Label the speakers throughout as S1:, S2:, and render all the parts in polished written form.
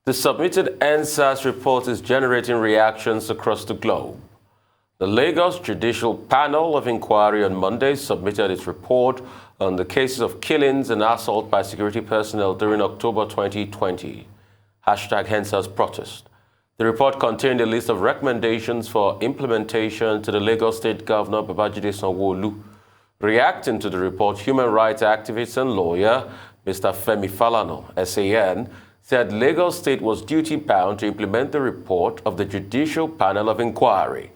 S1: The submitted EndSARS report is generating reactions across the globe. The Lagos Judicial Panel of Inquiry on Monday submitted its report on the cases of killings and assault by security personnel during October 2020. #EndSARS protest. The report contained a list of recommendations for implementation to the Lagos State Governor Babajide Sanwo-Olu. Reacting to the report, human rights activist and lawyer Mr. Femi Falana, SAN, said Lagos State was duty-bound to implement the report of the Judicial Panel of Inquiry.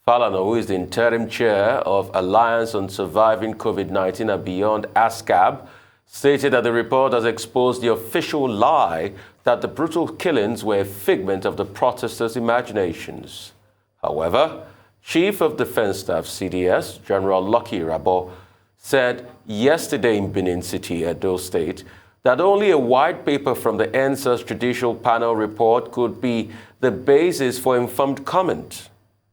S1: Falana, who is the interim chair of Alliance on Surviving COVID-19 and Beyond, ASCAB, stated that the report has exposed the official lie that the brutal killings were a figment of the protesters' imaginations. However, Chief of Defense Staff CDS, General Lucky Rabo, said yesterday in Benin City, Edo State, that only a white paper from the EndSARS Judicial Panel report could be the basis for informed comment.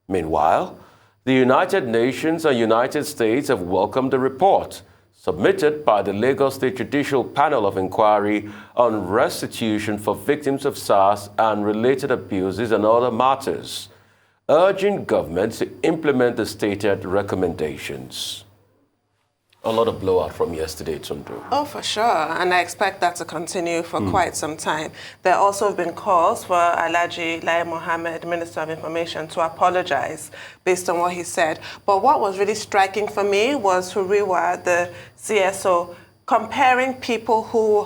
S1: Meanwhile, the United Nations and United States have welcomed the report submitted by the Lagos State Judicial Panel of Inquiry on restitution for victims of SARS and related abuses and other matters, urging governments to implement the stated recommendations. A lot of blowout from yesterday, Tundu.
S2: Oh, for sure. And I expect that to continue for quite some time. There also have been calls for Alhaji Lai Mohammed, Minister of Information, to apologize based on what he said. But what was really striking for me was Huriwa, the CSO, comparing people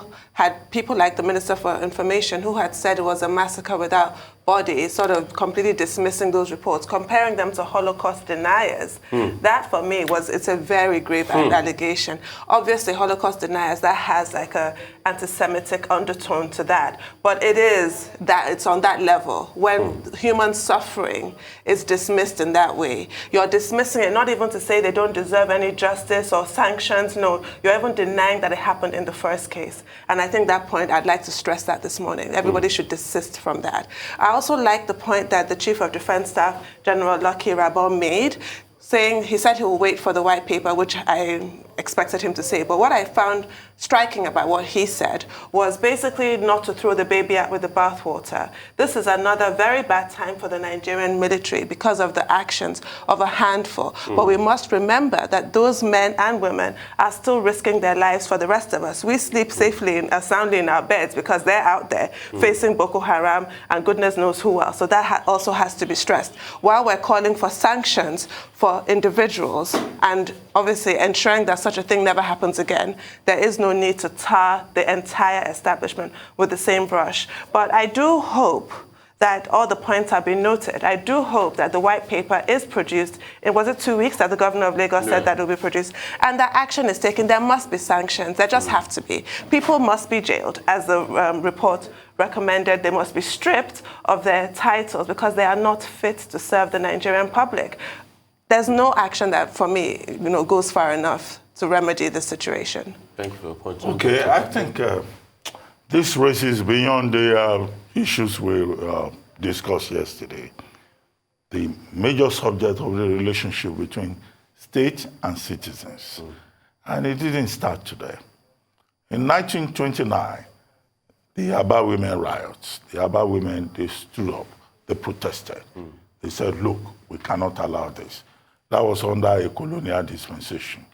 S2: like the Minister for Information who had said it was a massacre without bodies, sort of completely dismissing those reports, comparing them to Holocaust deniers. That for me it's a very grave allegation. Obviously, Holocaust deniers, that has like a anti-Semitic undertone to that, but it's on that level. When human suffering is dismissed in that way, you're dismissing it not even to say they don't deserve any justice or sanctions. No, you're even denying that it happened in the first case. And I think that point, I'd like to stress that this morning. Everybody should desist from that. I also like the point that the Chief of Defense Staff, General Lucky Rabo, made, saying he said he will wait for the white paper, which I expected him to say. But what I found striking about what he said was basically not to throw the baby out with the bathwater. This is another very bad time for the Nigerian military because of the actions of a handful. But we must remember that those men and women are still risking their lives for the rest of us. We sleep safely and soundly in our beds because they're out there facing Boko Haram and goodness knows who else. So that also has to be stressed. While we're calling for sanctions for individuals and obviously ensuring that such a thing never happens again, there is no need to tar the entire establishment with the same brush. But I do hope that all the points have been noted. I do hope that the white paper is produced. Was it 2 weeks that the governor of Lagos said that it will be produced? And that action is taken. There must be sanctions. There just have to be. People must be jailed, as the report recommended. They must be stripped of their titles because they are not fit to serve the Nigerian public. There's no action that, for me, goes far enough to remedy the situation.
S1: Thank you for your point.
S3: Okay, I think this raises beyond the issues we discussed yesterday. The major subject of the relationship between state and citizens. And it didn't start today. In 1929, the Aba women riots, the Aba women, they stood up, they protested. They said, look, we cannot allow this. That was under a colonial dispensation.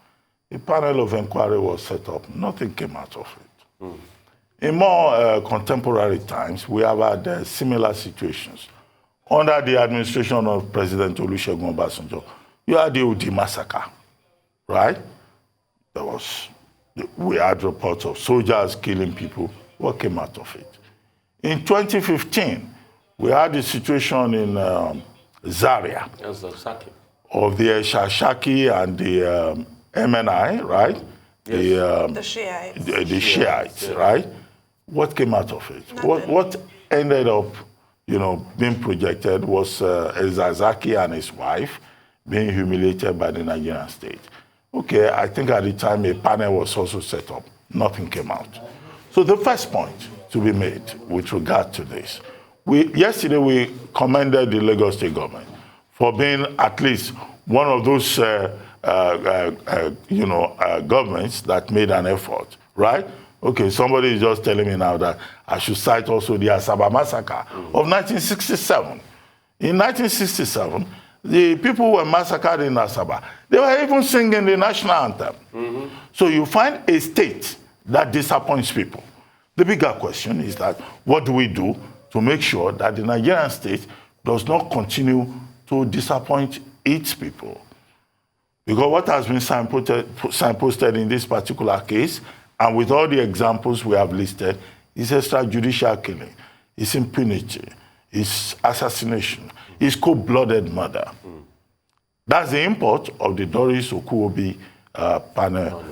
S3: A panel of inquiry was set up. Nothing came out of it. In more contemporary times, we have had similar situations. Under the administration of President Olusegun Obasanjo, you had the Udi massacre, right? We had reports of soldiers killing people. What came out of it? In 2015, we had the situation in Zaria of the Shashaki and the MNI, right?
S2: Yes. The
S3: Shiites, right? What came out of it? What ended up, being projected was Zazaki and his wife being humiliated by the Nigerian state. Okay, I think at the time a panel was also set up. Nothing came out. So the first point to be made with regard to this, yesterday we commended the Lagos State government for being at least one of those governments that made an effort, right, Okay, somebody is just telling me now that I should cite also the Asaba massacre of 1967. In 1967, the people who were massacred in Asaba, they were even singing the national anthem. So you find a state that disappoints people. The bigger question is that what do we do to make sure that the Nigerian state does not continue to disappoint its people? Because what has been signposted in this particular case, and with all the examples we have listed, is extrajudicial killing, is impunity, is assassination, is cold-blooded murder. That's the import of the Doris Okuwobi panel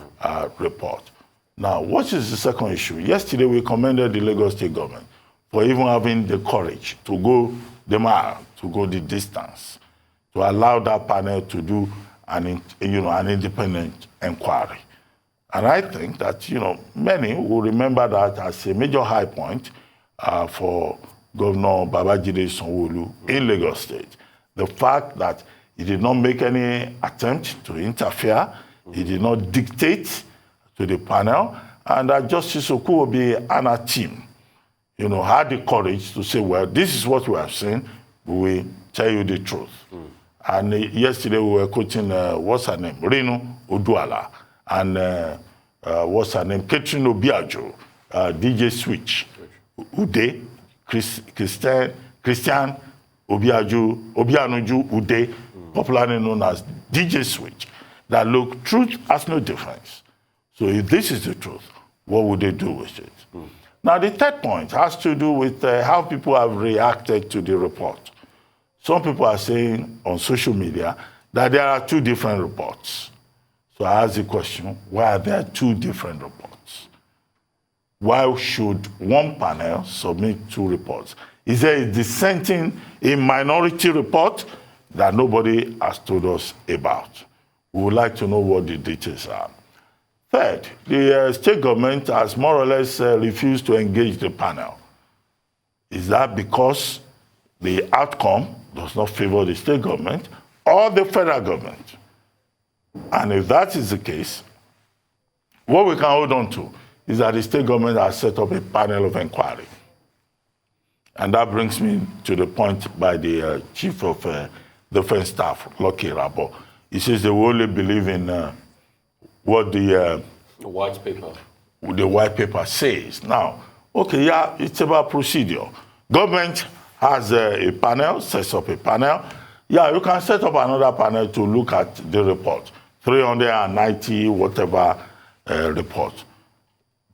S3: report. Now, what is the second issue? Yesterday, we commended the Lagos State government for even having the courage to go the mile, to go the distance, to allow that panel to do an independent inquiry. And I think that, many will remember that as a major high point for Governor Babajide Sanwo-Olu in Lagos State. The fact that he did not make any attempt to interfere, he did not dictate to the panel, and that Justice Okuwobi and her team, had the courage to say, well, this is what we have seen, we will tell you the truth. And yesterday we were quoting, what's her name, Renu Oduala, and what's her name, Catherine Obiajo, DJ Switch, Ude, Christian Obianuju Ude, popularly known as DJ Switch, that look, truth has no difference. So if this is the truth, what would they do with it? Now, the third point has to do with how people have reacted to the report. Some people are saying on social media that there are two different reports. So I ask the question, why are there two different reports? Why should one panel submit two reports? Is there a dissenting, a minority report that nobody has told us about? We would like to know what the details are. Third, the state government has more or less refused to engage the panel. Is that because the outcome does not favor the state government or the federal government? And if that is the case, what we can hold on to is that the state government has set up a panel of inquiry. And that brings me to the point by the Chief of Defense Staff, Lucky Rabo. He says they will only believe in what the
S1: white
S3: paper says. Now, okay, yeah, it's about procedure. Government has a panel, sets up a panel. Yeah, you can set up another panel to look at the report, 390 whatever report.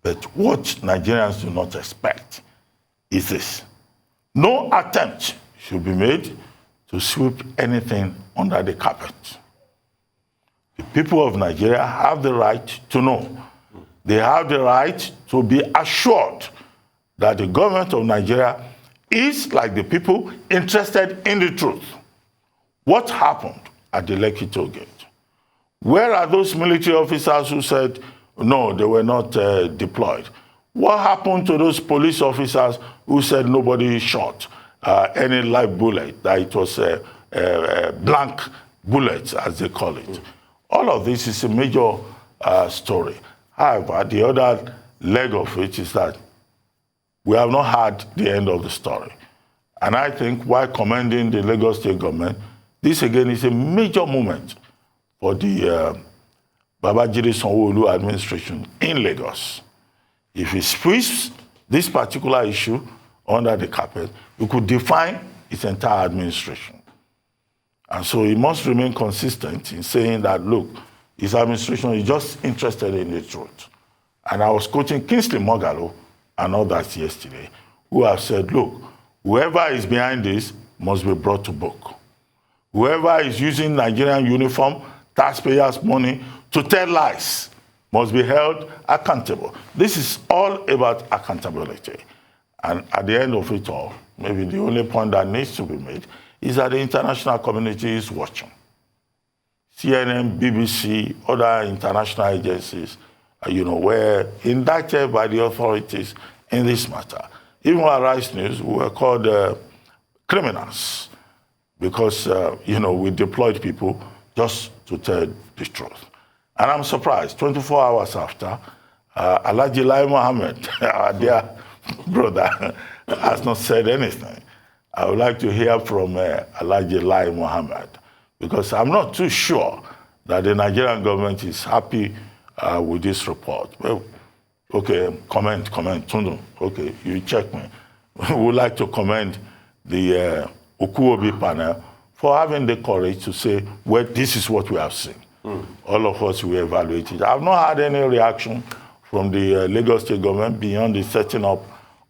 S3: But what Nigerians do not expect is this. No attempt should be made to sweep anything under the carpet. The people of Nigeria have the right to know. They have the right to be assured that the government of Nigeria is, like the people, interested in the truth. What happened at the Lekki toll gate? Where are those military officers who said, no, they were not deployed? What happened to those police officers who said nobody shot any live bullet, that it was blank bullets, as they call it? All of this is a major story. However, the other leg of it is that we have not had the end of the story. And I think while commending the Lagos State government, this again is a major moment for the Babajide Sanwo-Olu administration in Lagos. If he sweeps this particular issue under the carpet, it could define its entire administration. And so he must remain consistent in saying that, look, his administration is just interested in the truth. And I was quoting Kingsley Moghalu and others yesterday, who have said, look, whoever is behind this must be brought to book. Whoever is using Nigerian uniform, taxpayers' money to tell lies must be held accountable. This is all about accountability. And at the end of it all, maybe the only point that needs to be made is that the international community is watching. CNN, BBC, other international agencies, were indicted by the authorities in this matter. Even our Rice News, we were called criminals because, we deployed people just to tell the truth. And I'm surprised, 24 hours after, Alhaji Lai Mohammed, our dear brother, has not said anything. I would like to hear from Alhaji Lai Mohammed, because I'm not too sure that the Nigerian government is happy with this report. Well, okay, comment, Tundu. Okay, you check me. We would like to commend the Ukuobi panel for having the courage to say, well, this is what we have seen. All of us will evaluate it. I've not had any reaction from the Lagos State government beyond the setting up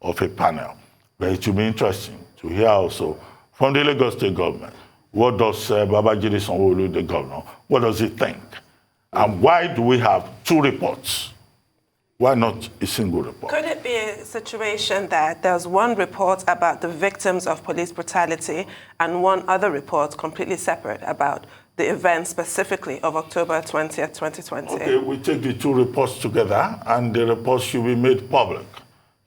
S3: of a panel. But it will be interesting to hear also from the Lagos State government, what does Babajide Sanwo-Olu, the governor, what does he think? And why do we have two reports? Why not a single report?
S2: Could it be a situation that there's one report about the victims of police brutality and one other report completely separate about the event specifically of October 20th, 2020? Okay,
S3: we take the two reports together and the reports should be made public.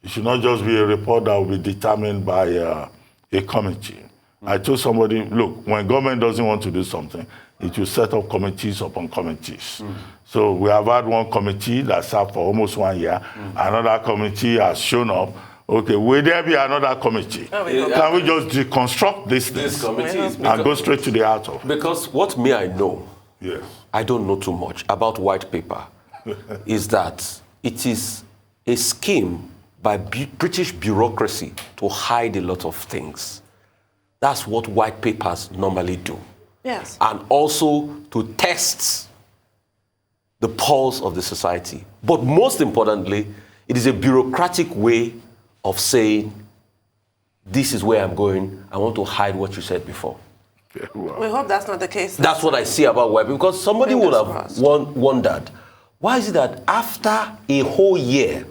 S3: It should not just be a report that will be determined by a committee. I told somebody, look, when government doesn't want to do something, it will set up committees upon committees. So we have had one committee that served for almost 1 year. Another committee has shown up. Okay, will there be another committee? Can we just deconstruct this and go straight to the heart of it?
S1: Because what me I know,
S3: yes,
S1: I don't know too much about white paper, is that it is a scheme by British bureaucracy to hide a lot of things. That's what white papers normally do.
S2: Yes.
S1: And also to test the pulse of the society. But most importantly, it is a bureaucratic way of saying, this is where I'm going, I want to hide what you said before.
S2: We hope that's not the case.
S1: That's what I see about white people, because somebody would have wondered, why is it that after a whole year,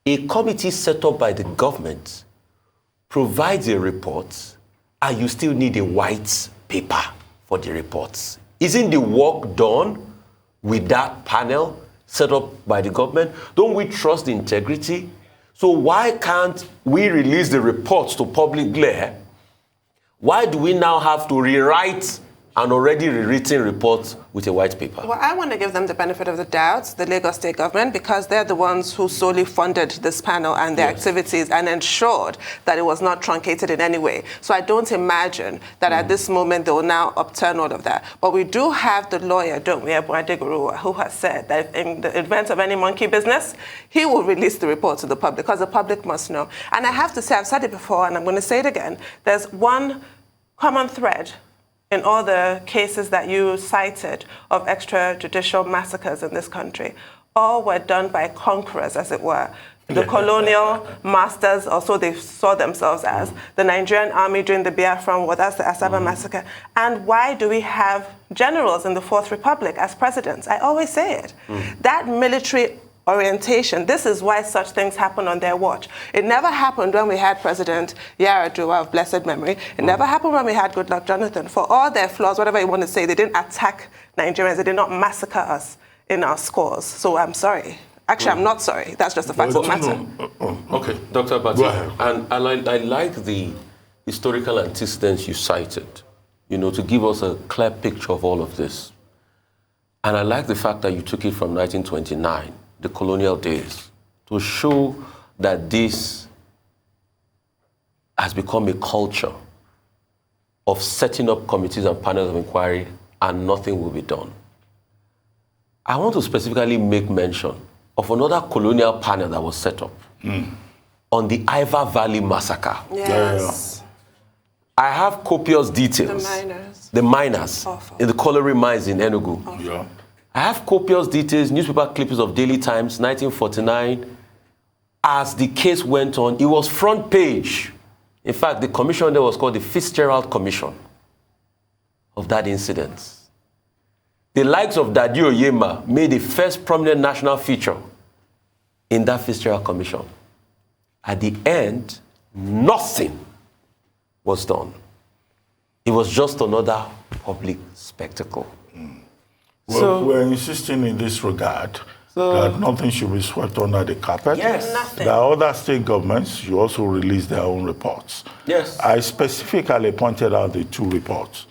S1: a committee set up by the government provides a report, and you still need a white paper for the reports? Isn't the work done with that panel set up by the government? Don't we trust the integrity? So why can't we release the reports to public glare? Why do we now have to rewrite an already rewritten report with a white paper?
S2: Well, I want to give them the benefit of the doubt, the Lagos State government, because they're the ones who solely funded this panel and their activities and ensured that it was not truncated in any way. So I don't imagine that at this moment they will now upturn all of that. But we do have the lawyer, don't we, Adeguruwa, who has said that in the event of any monkey business, he will release the report to the public, because the public must know. And I have to say, I've said it before and I'm going to say it again, there's one common thread in all the cases that you cited of extrajudicial massacres in this country. All were done by conquerors, as it were. The colonial masters, or so they saw themselves as, the Nigerian army during the Biafran War, that's the Asaba massacre. And why do we have generals in the Fourth Republic as presidents? I always say it. That military orientation, this is why such things happen on their watch. It never happened when we had President Yar'Adua of blessed memory. It never happened when we had Goodluck Jonathan. For all their flaws, whatever you want to say, they didn't attack Nigerians. They did not massacre us in our scores. So I'm sorry. Actually, I'm not sorry. That's just a fact of the matter.
S1: Okay, Dr. Abati, and I like the historical antecedents you cited, to give us a clear picture of all of this. And I like the fact that you took it from 1929, the colonial days, to show that this has become a culture of setting up committees and panels of inquiry and nothing will be done. I want to specifically make mention of another colonial panel that was set up on the Iva Valley massacre.
S2: Yes.
S1: I have copious details. The miners in the colliery mines in Enugu.
S3: Yeah.
S1: I have copious details, newspaper clippings of Daily Times, 1949. As the case went on, it was front page. In fact, the commission there was called the Fitzgerald Commission of that incident. The likes of Dadio Yema made the first prominent national feature in that Fitzgerald Commission. At the end, nothing was done. It was just another public spectacle.
S3: Well, we're insisting in this regard that nothing should be swept under the carpet.
S1: Yes.
S2: Nothing.
S3: The other state governments should also release their own reports.
S1: Yes.
S3: I specifically pointed out the two reports.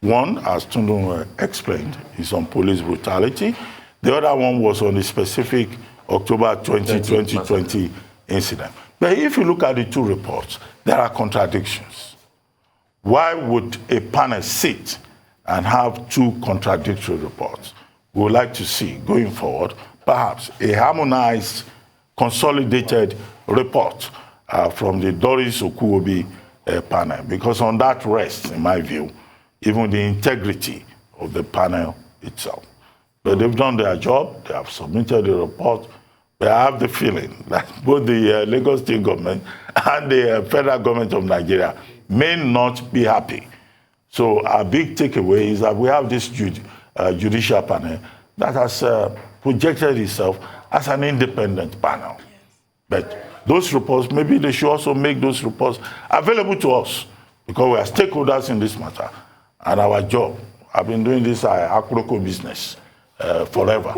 S3: One, as Tundu explained, is on police brutality. The other one was on the specific October 2020 incident. But if you look at the two reports, there are contradictions. Why would a panel sit and have two contradictory reports? We would like to see, going forward, perhaps a harmonized, consolidated report from the Doris Okuwobi panel, because on that rests, in my view, even the integrity of the panel itself. But they've done their job, they have submitted the report, but I have the feeling that both the Lagos State government and the federal government of Nigeria may not be happy. So our big takeaway is that we have this judicial panel that has projected itself as an independent panel. Yes. But those reports, maybe they should also make those reports available to us, because we are stakeholders in this matter. And our job, I've been doing this Akuroko business forever.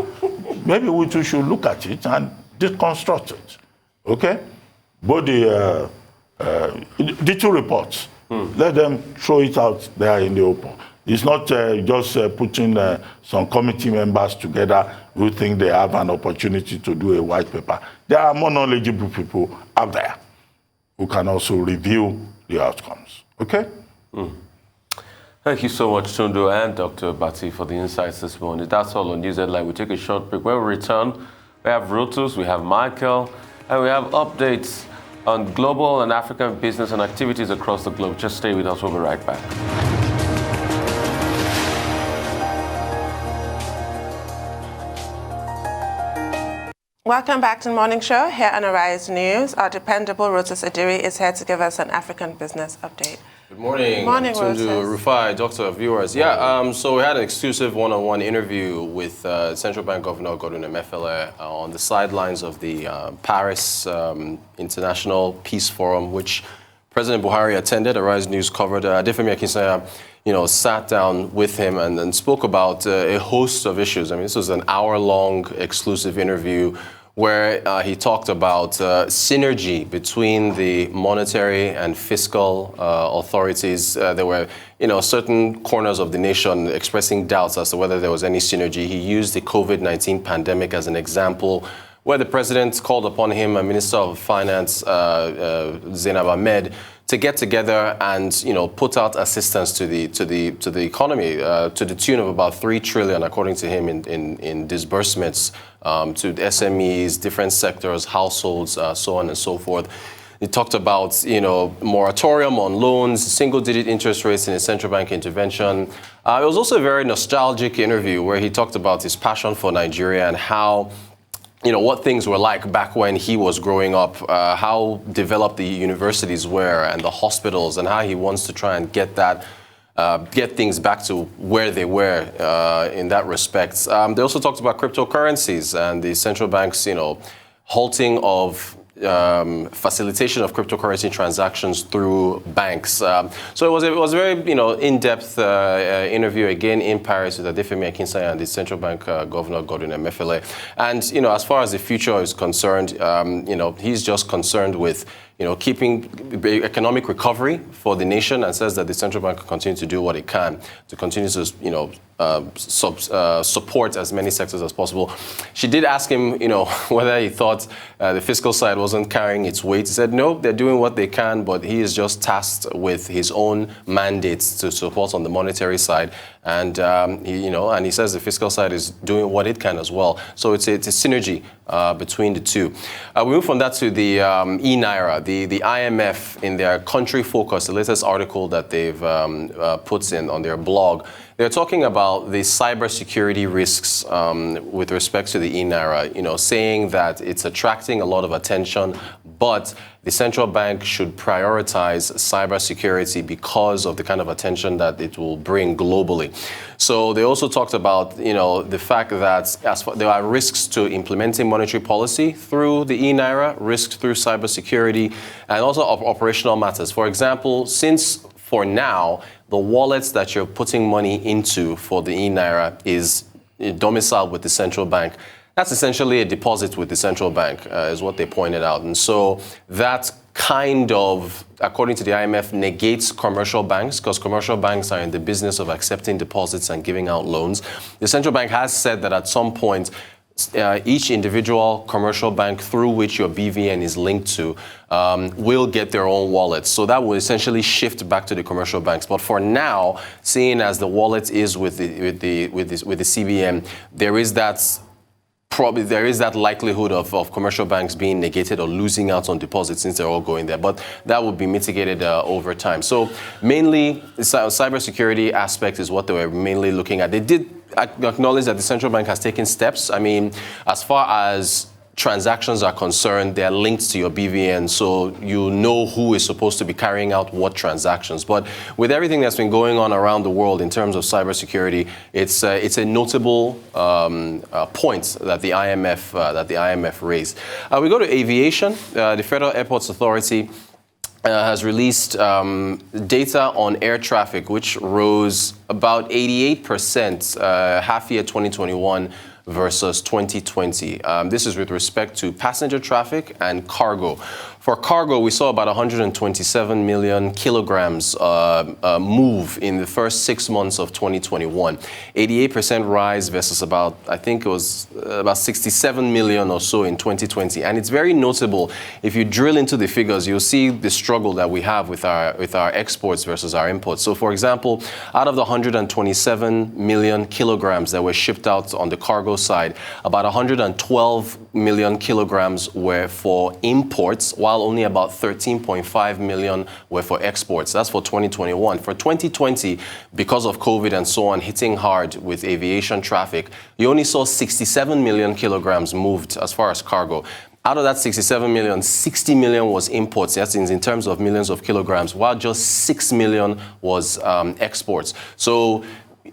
S3: Maybe we too should look at it and deconstruct it, okay? Both the two reports, let them throw it out there in the open. It's not just putting some committee members together who think they have an opportunity to do a white paper. There are more knowledgeable people out there who can also review the outcomes, okay?
S1: Thank you so much, Tundu and Dr. Bati, for the insights this morning. That's all on News Headline. We'll take a short break. When we return, we have Rotus, we have Michael, and we have updates on global and African business and activities across the globe. Just stay with us. We'll be right back.
S2: Welcome back to the Morning Show here on Arise News. Our dependable Rotus Adiri is here to give us an African business update.
S4: Good morning.
S2: Good morning,
S4: Tundu, Rufai, Doctor, viewers. So we had an exclusive one-on-one interview with Central Bank Governor Godwin Emefiele on the sidelines of the Paris International Peace Forum, which President Buhari attended. Arise News covered. Adefemi Akinsanya, sat down with him and spoke about a host of issues. I mean, this was an hour-long exclusive interview where he talked about synergy between the monetary and fiscal authorities. There were, certain corners of the nation expressing doubts as to whether there was any synergy. He used the COVID-19 pandemic as an example, where the president called upon him and Minister of Finance, Zainab Ahmed, to get together and put out assistance to the economy to the tune of about 3 trillion, according to him, in disbursements to SMEs, different sectors, households, so on and so forth. He talked about moratorium on loans, single-digit interest rates in a central bank intervention. It was also a very nostalgic interview where he talked about his passion for Nigeria and how what things were like back when he was growing up, how developed the universities were and the hospitals, and how he wants to try and get things back to where they were in that respect. They also talked about cryptocurrencies and the central bank's, halting of facilitation of cryptocurrency transactions through banks. So it was a very in-depth interview again in Paris with Adefemi Akinsanya and the central bank governor Godwin Emefiele. And as far as the future is concerned, he's just concerned with keeping economic recovery for the nation, and says that the central bank will continue to do what it can to continue to support as many sectors as possible. She did ask him, whether he thought the fiscal side wasn't carrying its weight. He said, no, they're doing what they can, but he is just tasked with his own mandates to support on the monetary side. And he says the fiscal side is doing what it can as well. So it's a synergy between the two. We move from that to the e-Naira. The IMF, in their country focus, the latest article that they've put in on their blog, they're talking about the cybersecurity risks with respect to the e-Naira, saying that it's attracting a lot of attention, but the central bank should prioritize cybersecurity because of the kind of attention that it will bring globally. So they also talked about, the fact that there are risks to implementing monetary policy through the e-Naira, risks through cybersecurity, and also operational matters. For example, since for now, the wallets that you're putting money into for the e-Naira is domiciled with the central bank. That's essentially a deposit with the central bank, is what they pointed out. And so that kind of, according to the IMF, negates commercial banks, because commercial banks are in the business of accepting deposits and giving out loans. The central bank has said that at some point, each individual commercial bank through which your BVN is linked to will get their own wallets. So that will essentially shift back to the commercial banks. But for now, seeing as the wallet is with the CBN, there is that likelihood of commercial banks being negated or losing out on deposits since they're all going there. But that would be mitigated over time. So mainly, the cybersecurity aspect is what they were mainly looking at. They did acknowledge that the central bank has taken steps. I mean, as far as transactions are concerned, they're linked to your BVN, so you know who is supposed to be carrying out what transactions. But with everything that's been going on around the world in terms of cybersecurity, it's a notable point that the IMF raised. We go to aviation. The Federal Airports Authority has released data on air traffic, which rose about 88% half year 2021 versus 2020. This is with respect to passenger traffic and cargo. For cargo, we saw about 127 million kilograms move in the first 6 months of 2021. 88% rise versus about, I think it was about 67 million or so in 2020. And it's very notable. If you drill into the figures, you'll see the struggle that we have with our exports versus our imports. So for example, out of the 127 million kilograms that were shipped out on the cargo side, about 112 million kilograms were for imports, while only about 13.5 million were for exports. That's for 2021. For 2020, because of COVID and so on hitting hard with aviation traffic, you only saw 67 million kilograms moved as far as cargo. Out of that 67 million, 60 million was imports. That's in terms of millions of kilograms, while just 6 million was exports. So,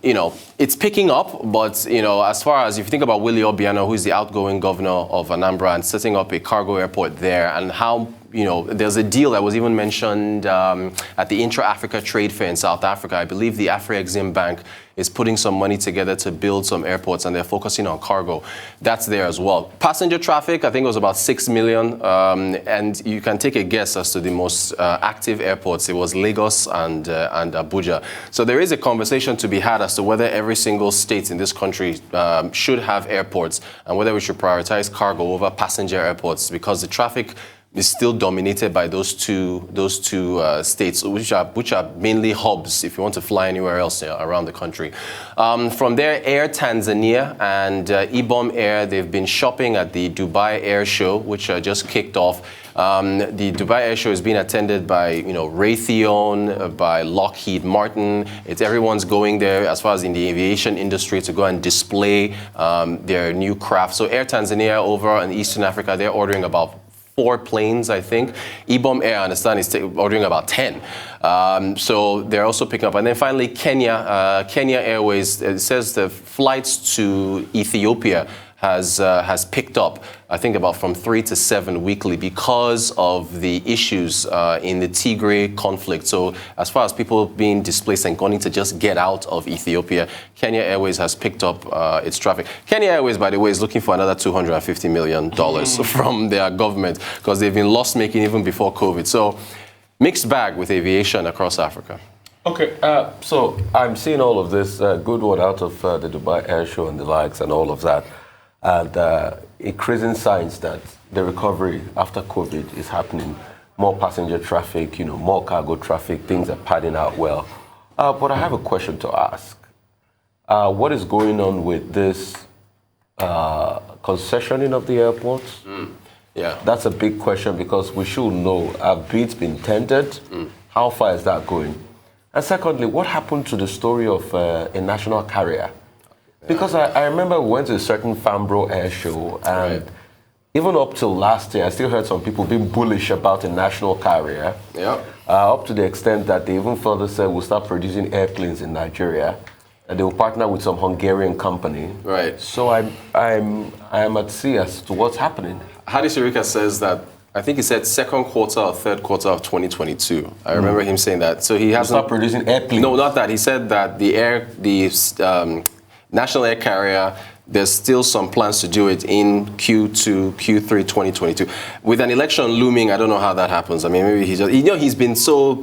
S4: you know, it's picking up, but, you know, as far as if you think about Willie Obiano, who is the outgoing governor of Anambra, and setting up a cargo airport there, and how, you know, there's a deal that was even mentioned at the Intra-Africa Trade Fair in South Africa. I believe the Afro-Exim Bank is putting some money together to build some airports, and they're focusing on cargo. That's there as well. Passenger traffic, I think it was about 6 million, and you can take a guess as to the most active airports. It was Lagos and Abuja. So there is a conversation to be had as to whether every single state in this country should have airports, and whether we should prioritize cargo over passenger airports, because the traffic is still dominated by those two states, which are mainly hubs if you want to fly anywhere else around the country. From there, Air Tanzania and Ibom Air, they've been shopping at the Dubai Air Show, which just kicked off. The Dubai Air Show is being attended by, you know, Raytheon, by Lockheed Martin. Everyone's going there as far as in the aviation industry to go and display their new craft. So Air Tanzania over in Eastern Africa, they're ordering about 4 planes, I think. Ibom Air, I understand, is ordering about 10. So they're also picking up. And then finally, Kenya Airways, it says the flights to Ethiopia has picked up, I think, about from 3 to 7 weekly because of the issues in the Tigray conflict. So as far as people being displaced and wanting to just get out of Ethiopia, Kenya Airways has picked up its traffic. Kenya Airways, by the way, is looking for another $250 million from their government, because they've been loss-making even before COVID. So mixed bag with aviation across Africa.
S1: Okay, so I'm seeing all of this good one out of the Dubai Air Show and the likes and all of that. And increasing signs that the recovery after COVID is happening. More passenger traffic, you know, more cargo traffic, things are padding out well. But I have a question to ask. What is going on with this concessioning of the airports?
S4: Yeah.
S1: That's a big question, because we should know, have bids been tendered? How far is that going? And secondly, what happened to the story of a national carrier? Because I remember we went to a certain Farnborough Air Show, and even up till last year, I still heard some people being bullish about a national carrier.
S4: Yeah.
S1: Up to the extent that they even further said we'll start producing airplanes in Nigeria, and they will partner with some Hungarian company.
S4: Right.
S1: So I'm at sea as to what's happening.
S4: Hadi Sirika says that, I think he said second quarter or third quarter of 2022. I remember him saying that. So he hasn't
S1: start producing airplanes.
S4: No, not that. He said that the national air carrier, there's still some plans to do it in Q2, Q3 2022. With an election looming, I don't know how that happens. I mean, maybe he's been so,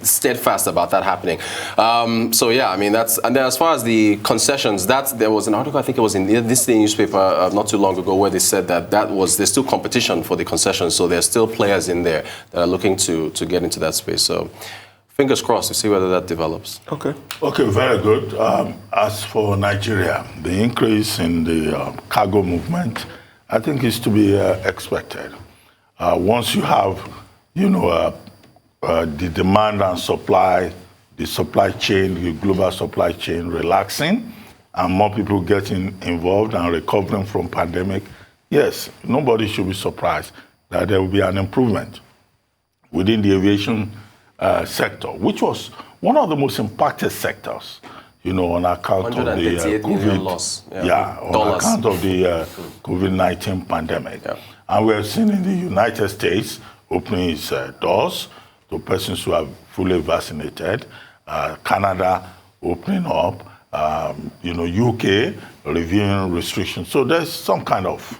S4: steadfast about that happening. So yeah, I mean that's, and then as far as the concessions, there was an article, I think it was in this newspaper not too long ago, where they said that there's still competition for the concessions, so there's still players in there that are looking to get into that space. So fingers crossed to see whether that develops.
S3: Okay, very good. As for Nigeria, the increase in the cargo movement, I think is to be expected. Once you have, the demand and supply, the supply chain, the global supply chain relaxing, and more people getting involved and recovering from pandemic, yes, nobody should be surprised that there will be an improvement within the aviation sector, which was one of the most impacted sectors, on account of the COVID
S4: loss.
S3: On account of the COVID-19 pandemic. Yeah. And we have seen in the United States opening its doors to persons who are fully vaccinated, Canada opening up, UK reviewing restrictions. So there's some kind of,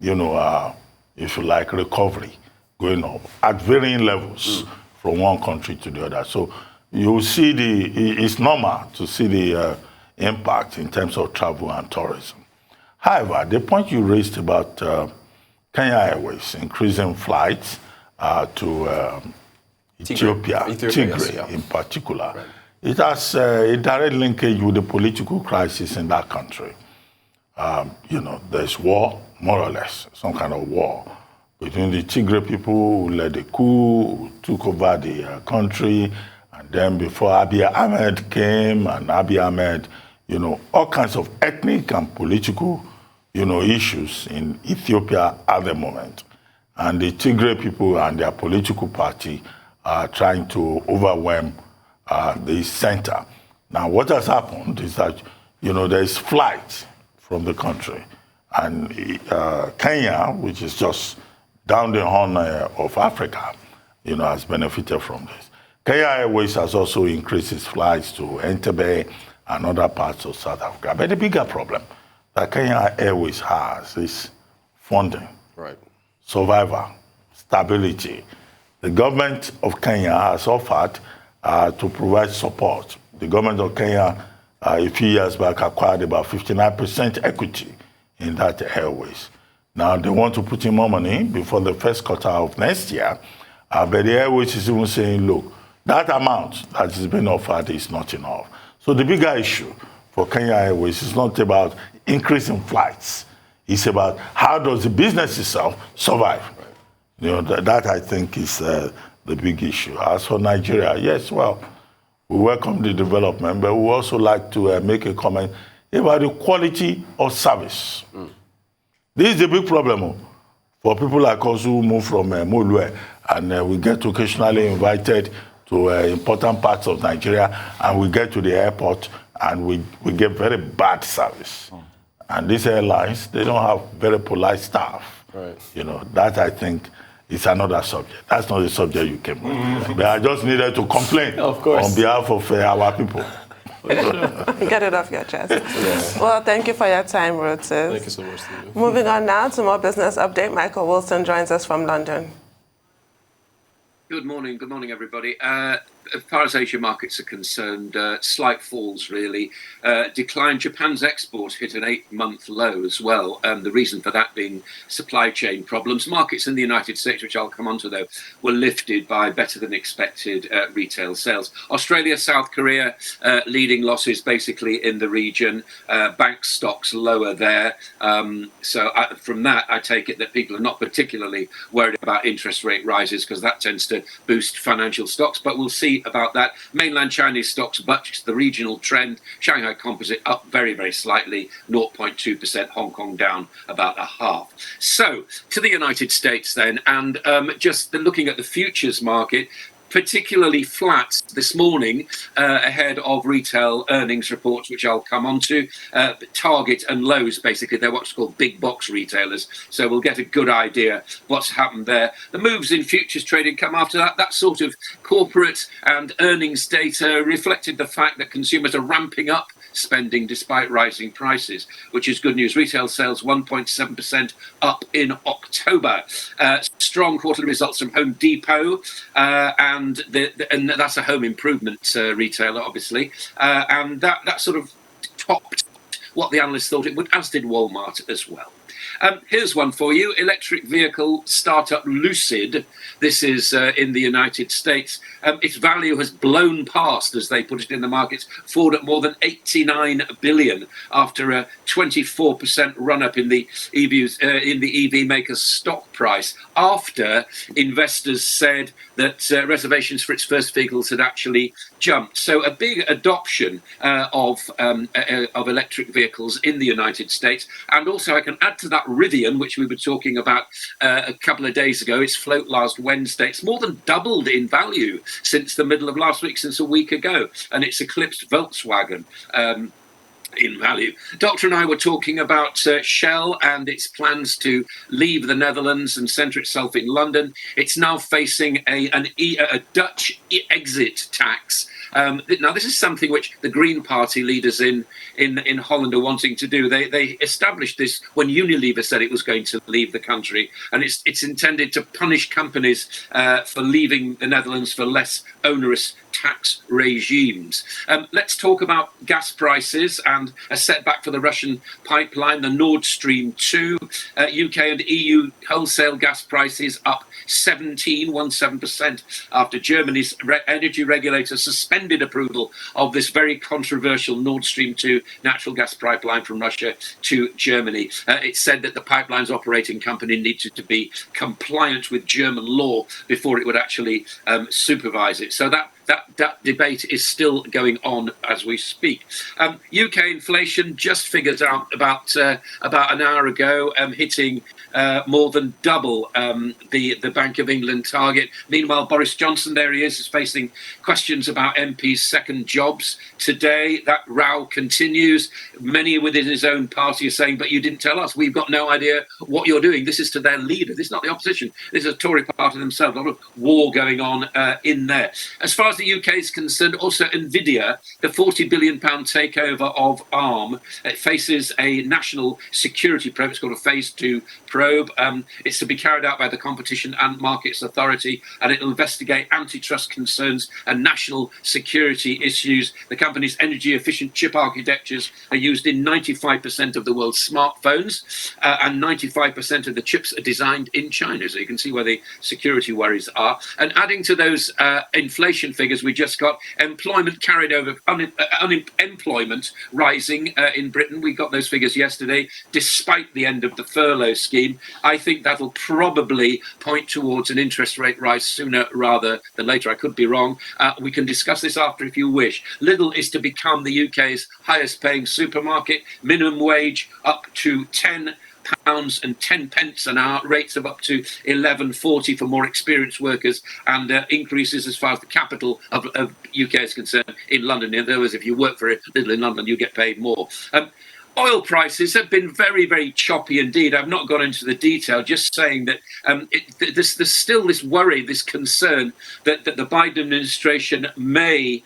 S3: if you like, recovery going on at varying levels from one country to the other. So you see it's normal to see the impact in terms of travel and tourism. However, the point you raised about Kenya Airways increasing flights to Ethiopia, Tigray
S4: yes,
S3: in particular, right. It has a direct linkage with the political crisis in that country. There's war, more or less, some kind of war between the Tigray people who led the coup, who took over the country, and then before Abiy Ahmed came, and Abiy Ahmed, all kinds of ethnic and political, issues in Ethiopia at the moment. And the Tigray people and their political party are trying to overwhelm the center. Now, what has happened is that, there's flight from the country. And Kenya, which is just down the horn of Africa, has benefited from this. Kenya Airways has also increased its flights to Entebbe and other parts of South Africa. But the bigger problem that Kenya Airways has is funding,
S4: right?
S3: Survival, stability. The government of Kenya has offered to provide support. The government of Kenya, a few years back, acquired about 59% equity in that airways. Now, they want to put in more money before the first quarter of next year, but the airways is even saying, look, that amount that is being offered is not enough. So the bigger issue for Kenya Airways is not about increasing flights. It's about how does the business itself survive. That I think is the big issue. As for Nigeria, yes, well, we welcome the development, but we also like to make a comment about the quality of service. This is a big problem for people like us who move from Molue, and we get occasionally invited to important parts of Nigeria, and we get to the airport, and we get very bad service. And these airlines, they don't have very polite staff.
S4: Right.
S3: That I think is another subject. That's not the subject you came with. But I just needed to complain
S4: of course,
S3: on behalf of our people.
S2: Get it off your chest. Yeah. Well, thank you for your time, Reuters.
S4: Thank you so much, Steve.
S2: Moving on now to more business update. Michael Wilson joins us from London.
S5: Good morning, everybody. As far as Asia markets are concerned, slight falls really. Decline. Japan's exports hit an 8-month low as well. The reason for that being supply chain problems. Markets in the United States, which I'll come on to though, were lifted by better than expected retail sales. Australia, South Korea, leading losses basically in the region. Bank stocks lower there. So from that, I take it that people are not particularly worried about interest rate rises because that tends to boost financial stocks. But we'll see about that. Mainland Chinese stocks buttress the regional trend. Shanghai Composite up very, very slightly, 0.2%. Hong Kong down about 0.5%. So to the United States then, and just looking at the futures market, particularly flat this morning ahead of retail earnings reports, which I'll come on to. Target and Lowe's, basically, they're what's called big box retailers. So we'll get a good idea what's happened there. The moves in futures trading come after that. That sort of corporate and earnings data reflected the fact that consumers are ramping up spending despite rising prices, which is good news. Retail sales 1.7% up in October. strong quarterly results from Home Depot, and that's a home improvement retailer, obviously, and that sort of topped what the analysts thought it would, as did Walmart as well. Here's one for you. Electric vehicle startup Lucid. This is in the United States. Its value has blown past, as they put it in the markets, forward at more than 89 billion after a 24% run-up in the EV maker's stock price, after investors said that reservations for its first vehicles had actually jumped. So a big adoption of electric vehicles in the United States. And also I can add to that Rivian, which we were talking about a couple of days ago. Its float last Wednesday. It's more than doubled in value since the middle of last week, since a week ago. And it's eclipsed Volkswagen in value. Doctor and I were talking about Shell and its plans to leave the Netherlands and centre itself in London. It's now facing a Dutch exit tax. Now, this is something which the Green Party leaders in Holland are wanting to do. They established this when Unilever said it was going to leave the country, and it's intended to punish companies for leaving the Netherlands for less onerous tax regimes. Let's talk about gas prices and a setback for the Russian pipeline, the Nord Stream 2. UK and EU wholesale gas prices up 17% after Germany's energy regulator suspended approval of this very controversial Nord Stream 2 natural gas pipeline from Russia to Germany. It said that the pipeline's operating company needed to be compliant with German law before it would actually supervise it. So that debate is still going on as we speak. UK inflation just figured out about an hour ago, hitting more than double the Bank of England target. Meanwhile, Boris Johnson, there he is facing questions about MPs' second jobs today. That row continues. Many within his own party are saying, but you didn't tell us. We've got no idea what you're doing. This is to their leader. This is not the opposition. This is a Tory party themselves. A lot of war going on in there. As far as the UK is concerned, also Nvidia, the £40 billion takeover of ARM, it faces a national security probe. It's called a Phase 2 probe. It's to be carried out by the Competition and Markets Authority, and it'll investigate antitrust concerns and national security issues. The company's energy-efficient chip architectures are used in 95% of the world's smartphones, and 95% of the chips are designed in China. So you can see where the security worries are. And adding to those inflation figures, we just got employment carried over, unemployment rising in Britain. We got those figures yesterday, despite the end of the furlough scheme. I think that'll probably point towards an interest rate rise sooner rather than later. I could be wrong. We can discuss this after if you wish. Lidl is to become the UK's highest paying supermarket. Minimum wage up to £10.10 an hour, rates of up to £11.40 for more experienced workers, and increases as far as the capital of UK is concerned in London. In other words, if you work for Lidl in London, you get paid more. Oil prices have been very, very choppy indeed. I've not gone into the detail, just saying that there's still this worry, this concern that the Biden administration may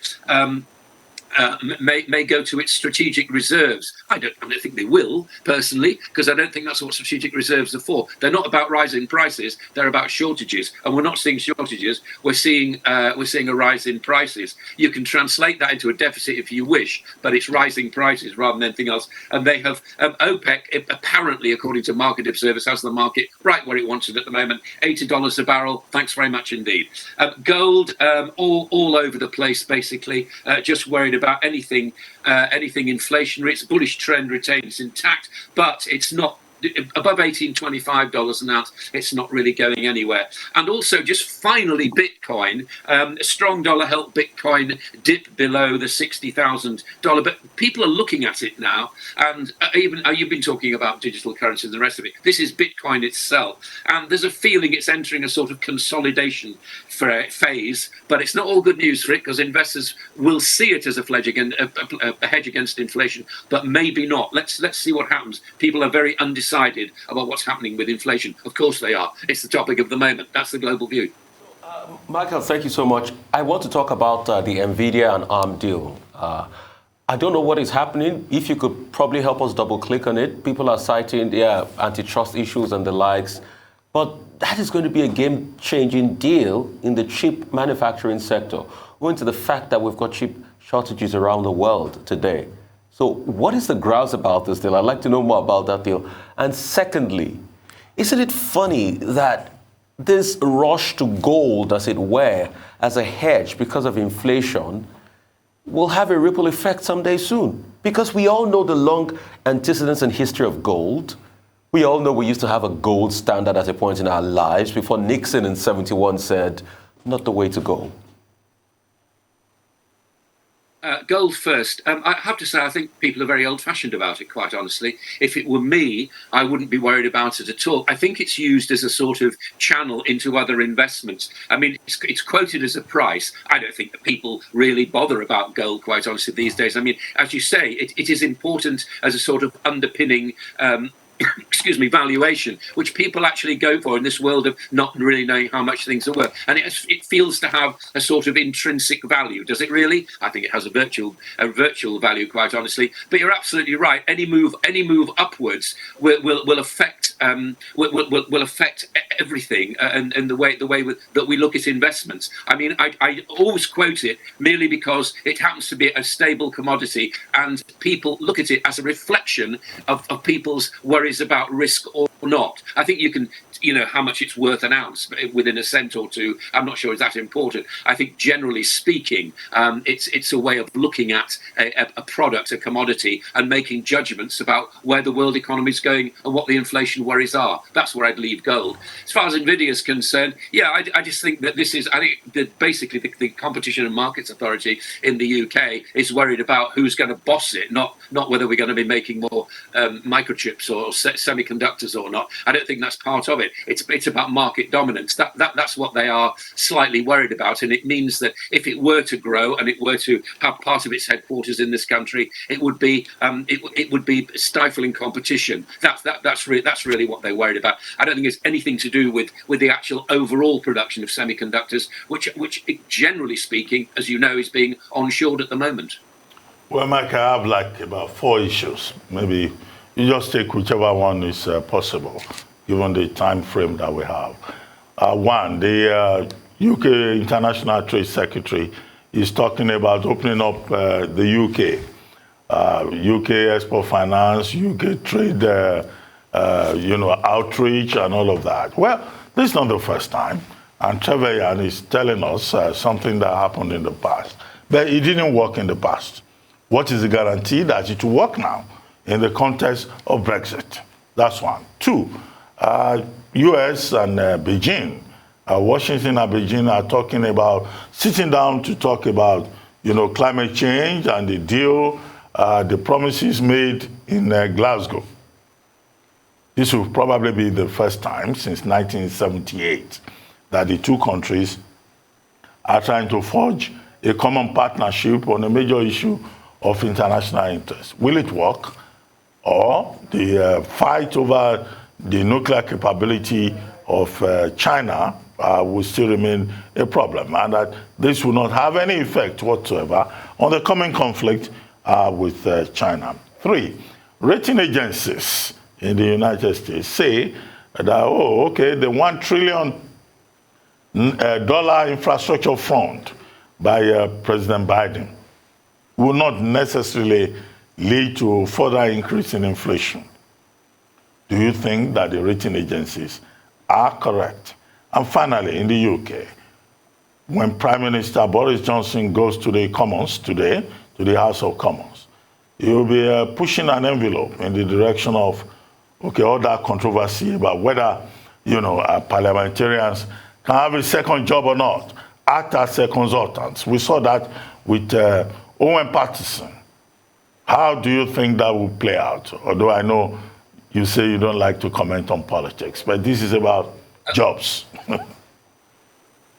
S5: go to its strategic reserves. I don't think they will, personally, because I don't think that's what strategic reserves are for. They're not about rising prices, they're about shortages. And we're not seeing shortages, we're seeing a rise in prices. You can translate that into a deficit if you wish, but it's rising prices rather than anything else. And they have, OPEC, apparently, according to market observers, has the market right where it wants it at the moment, $80 a barrel. Thanks very much indeed. Gold, all over the place, basically, just worried about anything inflationary. Its bullish trend retains intact, but it's not above $18.25 an ounce. It's not really going anywhere. And also, just finally, Bitcoin. A strong dollar helped Bitcoin dip below the $60,000. But people are looking at it now, and even you've been talking about digital currency and the rest of it. This is Bitcoin itself, and there's a feeling it's entering a sort of consolidation phase. But it's not all good news for it, because investors will see it as a hedge against inflation, but maybe not. Let's see what happens. People are very undecided about what's happening with inflation. Of course they are. It's the topic of the moment. That's the global view.
S1: Michael, thank you so much. I want to talk about the NVIDIA and ARM deal. I don't know what is happening. If you could probably help us double click on it. People are citing their antitrust issues and the likes. But that is going to be a game-changing deal in the chip manufacturing sector, owing to the fact that we've got chip shortages around the world today. So what is the grouse about this deal? I'd like to know more about that deal. And secondly, isn't it funny that this rush to gold, as it were, as a hedge because of inflation, will have a ripple effect someday soon? Because we all know the long antecedents and history of gold. We all know we used to have a gold standard at a point in our lives before Nixon in '71 said, not the way to go.
S5: Gold first. I have to say, I think people are very old-fashioned about it, quite honestly. If it were me, I wouldn't be worried about it at all. I think it's used as a sort of channel into other investments. I mean, it's quoted as a price. I don't think that people really bother about gold, quite honestly, these days. I mean, as you say, it is important as a sort of underpinning excuse me, valuation, which people actually go for in this world of not really knowing how much things are worth. And it feels to have a sort of intrinsic value. Does it really? I think it has a virtual value, quite honestly. But you're absolutely right. Any move upwards will affect will affect everything and the way that we look at investments. I mean, I always quote it merely because it happens to be a stable commodity, and people look at it as a reflection of people's worries about risk or not. I think you can, how much it's worth an ounce within a cent or two. I'm not sure it's that important. I think generally speaking, it's a way of looking at a product, a commodity, and making judgments about where the world economy is going and what the inflation worries are. That's where I'd leave gold. As far as Nvidia is concerned, I just think that I think that basically the Competition and Markets Authority in the UK is worried about who's going to boss it, not whether we're going to be making more microchips or semiconductors or not. I don't think that's part of it. It's about market dominance. That's what they are slightly worried about, and it means that if it were to grow and it were to have part of its headquarters in this country, it would be stifling competition. That's really what they're worried about. I don't think it's anything to do with the actual overall production of semiconductors, which generally speaking, as you know, is being onshored at the moment.
S3: Well, Mike, I have like about 4 issues. Maybe you just take whichever one is possible, given the time frame that we have. One, the UK International Trade Secretary is talking about opening up the UK. UK Export Finance, UK Trade, outreach and all of that. Well, this is not the first time. And Trevelyan is telling us something that happened in the past. But it didn't work in the past. What is the guarantee that it will work now in the context of Brexit? That's one. Two, US and Beijing, Washington and Beijing are talking about sitting down to talk about, climate change and the deal, the promises made in Glasgow. This will probably be the first time since 1978 that the two countries are trying to forge a common partnership on a major issue of international interest. Will it work? Or the fight over the nuclear capability of China will still remain a problem, and that this will not have any effect whatsoever on the coming conflict with China. Three, rating agencies in the United States say that, the $1 trillion infrastructure fund by President Biden will not necessarily lead to further increase in inflation. Do you think that the rating agencies are correct? And finally, in the UK, when Prime Minister Boris Johnson goes to the Commons today, to the House of Commons, he will be pushing an envelope in the direction of, all that controversy about whether, parliamentarians can have a second job or not, act as consultants. We saw that with Owen Paterson. How do you think that will play out? Although I know you say you don't like to comment on politics, but this is about jobs.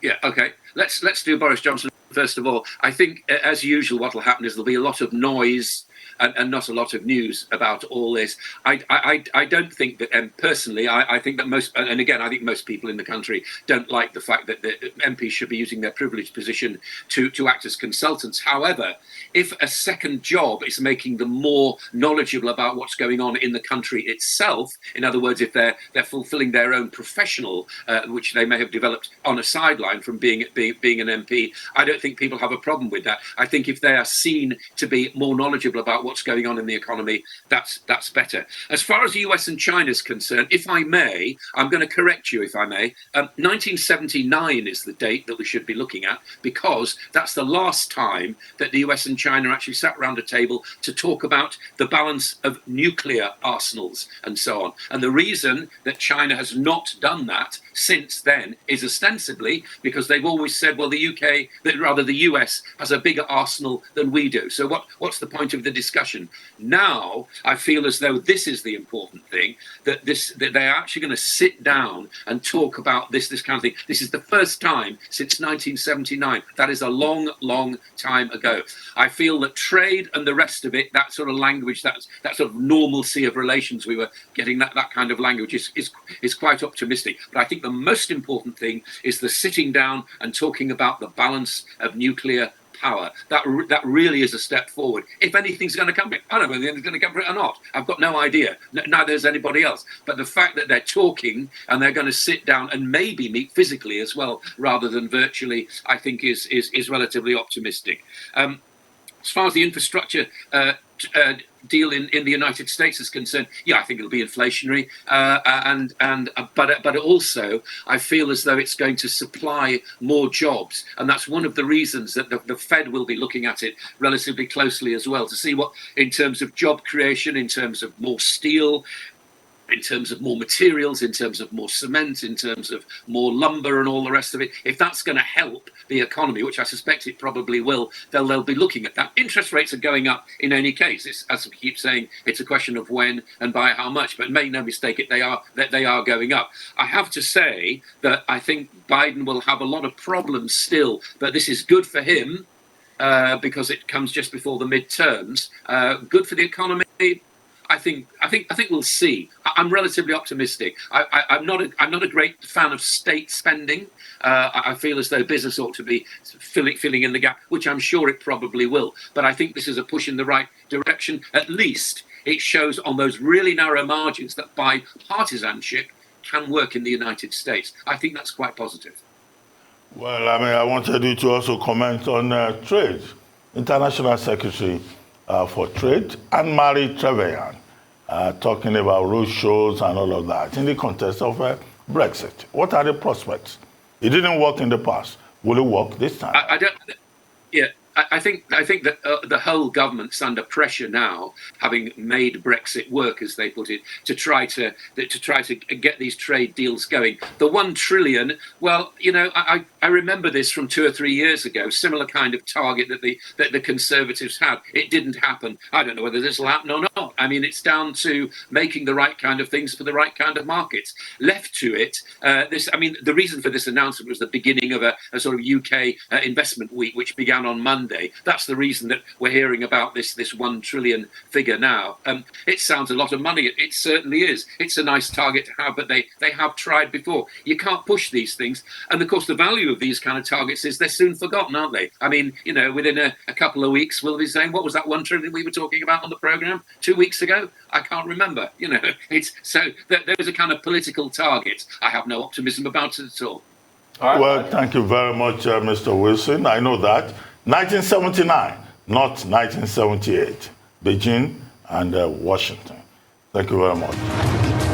S5: Yeah, okay. Let's do Boris Johnson first of all. I think, as usual, what will happen is there'll be a lot of noise and not a lot of news about all this. I don't think that, personally, I think that most, and again, I think most people in the country don't like the fact that the MPs should be using their privileged position to act as consultants. However, if a second job is making them more knowledgeable about what's going on in the country itself, in other words, if they're fulfilling their own professional, which they may have developed on a sideline from being an MP, I don't think people have a problem with that. I think if they are seen to be more knowledgeable about what's going on in the economy, that's better. As far as the US and China is concerned, if I may, I'm going to correct you if I may. 1979 is the date that we should be looking at, because that's the last time that the US and China actually sat around a table to talk about the balance of nuclear arsenals and so on. And the reason that China has not done that since then is ostensibly because they've always said, well, the US has a bigger arsenal than we do. So what's the point of the discussion? Now, I feel as though this is the important thing, that they're actually going to sit down and talk about this kind of thing. This is the first time since 1979. That is a long, long time ago. I feel that trade and the rest of it, that sort of language, that sort of normalcy of relations, we were getting that kind of language is quite optimistic. But I think the most important thing is the sitting down and talking about the balance of nuclear power. That really is a step forward. If anything's going to come from it, I don't know whether anything's going to come from it or not. I've got no idea. Neither has anybody else. But the fact that they're talking and they're going to sit down and maybe meet physically as well, rather than virtually, I think is relatively optimistic. As far as the infrastructure deal in the United States is concerned, yeah, I think it'll be inflationary, but also I feel as though it's going to supply more jobs, and that's one of the reasons that the Fed will be looking at it relatively closely as well, to see what, in terms of job creation, in terms of more steel, in terms of more materials, in terms of more cement, in terms of more lumber and all the rest of it, if that's going to help the economy, which I suspect it probably will, they'll be looking at that. Interest rates are going up in any case. It's, as we keep saying, it's a question of when and by how much, but make no mistake, they are going up. I have to say that I think Biden will have a lot of problems still, but this is good for him because it comes just before the midterms. Good for the economy. I think we'll see. I'm relatively optimistic. I'm not a great fan of state spending. I feel as though business ought to be filling in the gap, which I'm sure it probably will. But I think this is a push in the right direction. At least it shows on those really narrow margins that bipartisanship can work in the United States. I think that's quite positive.
S3: Well, I mean, I wanted you to also comment on trade. International Secretary for Trade, Anne-Marie Trevelyan, talking about road shows and all of that in the context of Brexit. What are the prospects? It didn't work in the past. Will it work this time?
S5: I think that the whole government's under pressure now, having made Brexit work, as they put it, to try to get these trade deals going. The 1 trillion. Well, you know, I remember this from 2 or 3 years ago. Similar kind of target that the Conservatives had. It didn't happen. I don't know whether this will happen or not. I mean, it's down to making the right kind of things for the right kind of markets. Left to it, the reason for this announcement was the beginning of a sort of UK investment week, which began on Monday. That's the reason that we're hearing about this 1 trillion figure now. It sounds a lot of money. It certainly is. It's a nice target to have, but they have tried before. You can't push these things. And of course, the value of these kind of targets is they're soon forgotten, aren't they? I mean, you know, within a couple of weeks, we'll be saying, what was that 1 trillion we were talking about on the programme 2 weeks ago? I can't remember. You know, it's so those are kind of political targets. I have no optimism about it at all.
S3: Well, thank you very much, Mr. Wilson. I know that. 1979, not 1978. Beijing and Washington. Thank you very much.